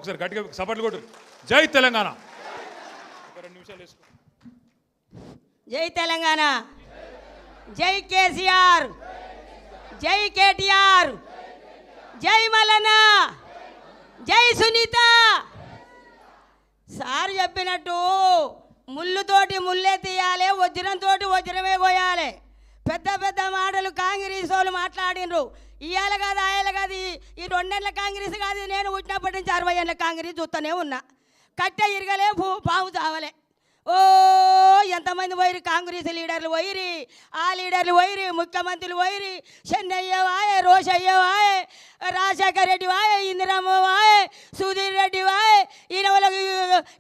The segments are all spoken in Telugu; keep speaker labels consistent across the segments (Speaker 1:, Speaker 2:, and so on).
Speaker 1: ఒకసారి గట్టిగా సపోర్ట్లు కొట్టు. జై తెలంగాణ. ఒక 2 నిమిషాలు వేసుకో.
Speaker 2: జై తెలంగాణ, జై కేసీఆర్, జై కేటీఆర్, జై మల్లన్న, జై సునీత. సార్ చెప్పినట్టు ముళ్ళుతోటి ముళ్ళే తీయాలి, వజ్రంతో వజ్రమే పోయాలి. పెద్ద పెద్ద మాటలు కాంగ్రెస్ వాళ్ళు మాట్లాడినరు. ఇవాళ కాదు ఆయన కాదు, ఈ 2 ఏళ్ళ కాంగ్రెస్ కాదు, నేను పుట్టినప్పటి నుంచి 60 ఏళ్ళ కాంగ్రెస్ చూస్తూనే ఉన్నా. కట్టె ఇరగలే, పాము చావలే. ఓ ఎంతమంది పోయిరి, కాంగ్రెస్ లీడర్లు పోయిరి, ఆ లీడర్లు పోయిరి, ముఖ్యమంత్రులు పోయిరి, చెన్నయ్య వాయే, రోషయ్య వాయే, రాజశేఖర రెడ్డి వాయే, ఇందిరమ్మ వాయే, సుధీర్ రెడ్డి వాయే, ఈయన వాళ్ళకి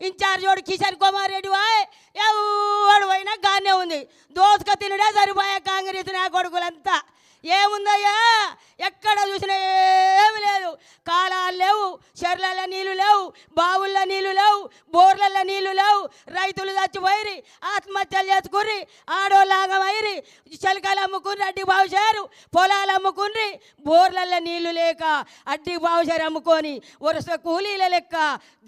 Speaker 2: ఇన్ఛార్జ్ వాడు కిషన్ కుమార్ రెడ్డి వాయే. ఎవడు పోయినా గానే ఉంది, దోసుక తినడే సరిపోయా కాంగ్రెస్ నా కొడుకులంతా. ఏముందయ్యా, ఎక్కడ చూసినా ఏమి లేదు. కాలాలు లేవు, చెర్లలో నీళ్ళు లేవు, బావుల్లో నీళ్ళు లేవు, బోర్లలో నీళ్ళు లేవు. రైతులు చచ్చిపోయి ఆత్మహత్యలు చేసుకుని ఆడోళ్ళాగమైరి, చిలకలు అమ్ముకుని అడ్డి బావుచారు, పొలాలు అమ్ముకుని, బోర్లలో నీళ్లు లేక అడ్డి బావుచారు అమ్ముకొని వరుస కూలీల లెక్క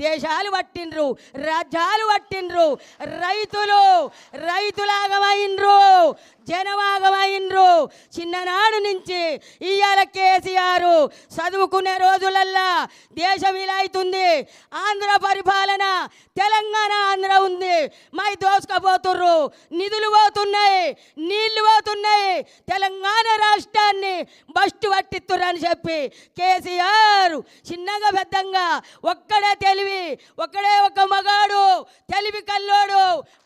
Speaker 2: దేశాలు పట్టిండ్రు, రాజ్యాలు పట్టిండ్రు. రైతులాగమైండ్రు, జనమాగమైండ్రు. చిన్ననాడు నుంచి ఇవాళ కేసీఆర్ చదువుకునే రోజులల్లా దేశం ఇలా అవుతుంది, ఆంధ్ర పరిపాలన, తెలంగాణ ఆంధ్ర ఉంది, మై దోసుకపోతుర్రు, నిధులు పోతున్నాయి, నీళ్లు పోతున్నాయి, తెలంగాణ రాష్ట్రాన్ని బస్టు పట్టిస్తుర్రు అని చెప్పి కేసీఆర్ చిన్నగా పెద్దంగా ఒక్కడే తెలివి, ఒక్కడే ఒక మగాడు, తెలివి కల్లోడు,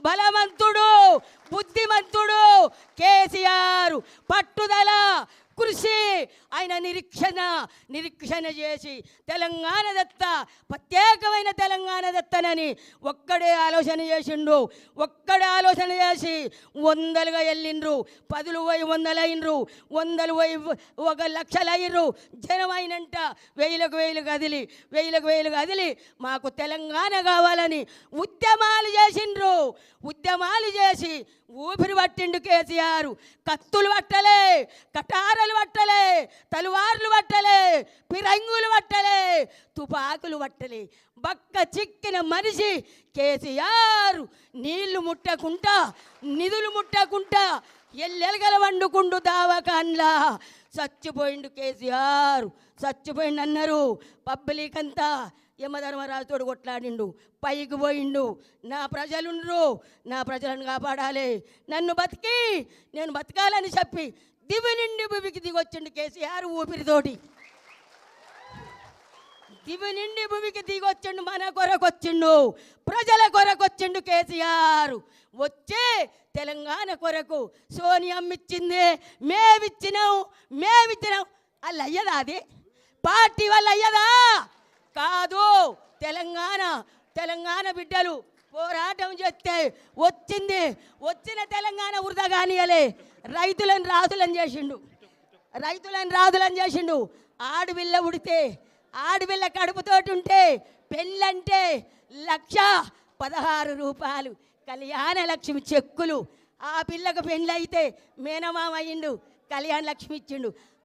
Speaker 2: బలవంతుడు, బుద్ధిమంతుడు కేసీఆర్. పట్టుదల, కృషి, ఆయన నిరీక్షణ చేసి తెలంగాణ దత్త, ప్రత్యేకమైన తెలంగాణ దత్తనని ఒక్కడే ఆలోచన చేసిండు. ఒక్కడే ఆలోచన చేసి 100లుగా వెళ్ళిండ్రు, 10లు పోయి 100లు అయినరు, 100లు పోయి 1,00,000 అయినరు. జనమైనంట 1000కు 1000 కదిలి మాకు తెలంగాణ కావాలని ఉద్యమాలు చేసిండ్రు. ఉద్యమాలు చేసి ఊపిరి పట్టిండు కేసీఆర్. కత్తులు పట్టలే, కటారలు పట్టలే, తలువార్లు పట్టలే, పిరంగులు పట్టలే, తుపాకులు పట్టలే. బక్క చిక్కిన మనిషి కేసీఆర్. నీళ్లు ముట్టకుంటా, నిధులు ముట్టకుంటా ఎల్లెలగల వండుకుండు దావకాన్లా చచ్చిపోయిండు కేసీఆర్. చచ్చిపోయిండు అన్నారు. పబ్లిక్ అంతా యమధర్మరాజుతోడు కొట్లాడిండు, పైకి పోయిండు. నా ప్రజలుండ్రు, నా ప్రజలను కాపాడాలి, నన్ను బతికి నేను బతకాలని చెప్పి దివి నిండి భూమికి దిగొచ్చిండు కేసీఆర్. ఊపిరితోటి దివి నిండి భూమికి దిగొచ్చిండు. మన కొరకొచ్చిండు, ప్రజల కొరకొచ్చిండు కేసీఆర్. వచ్చే తెలంగాణ కొరకు సోనియమ్మ ఇచ్చింది, మేమిచ్చినాం. వాళ్ళు అయ్యదా? అది పార్టీ వాళ్ళు అయ్యదా? కాదు. తెలంగాణ బిడ్డలు పోరాటం చేస్తే వచ్చిన తెలంగాణ వృధా కానియలే. రైతులను రాజులను చేసిండు. ఆడపిల్ల ఉడితే, ఆడపిల్ల కడుపుతోటి ఉంటే, పెళ్ళంటే 1,16,000 రూపాయలు కళ్యాణ లక్ష్మి చెక్కులు. ఆ పిల్లకు పెళ్ళైతే మేనమామ అయ్యిండు, కళ్యాణ లక్ష్మి ఇచ్చిండు.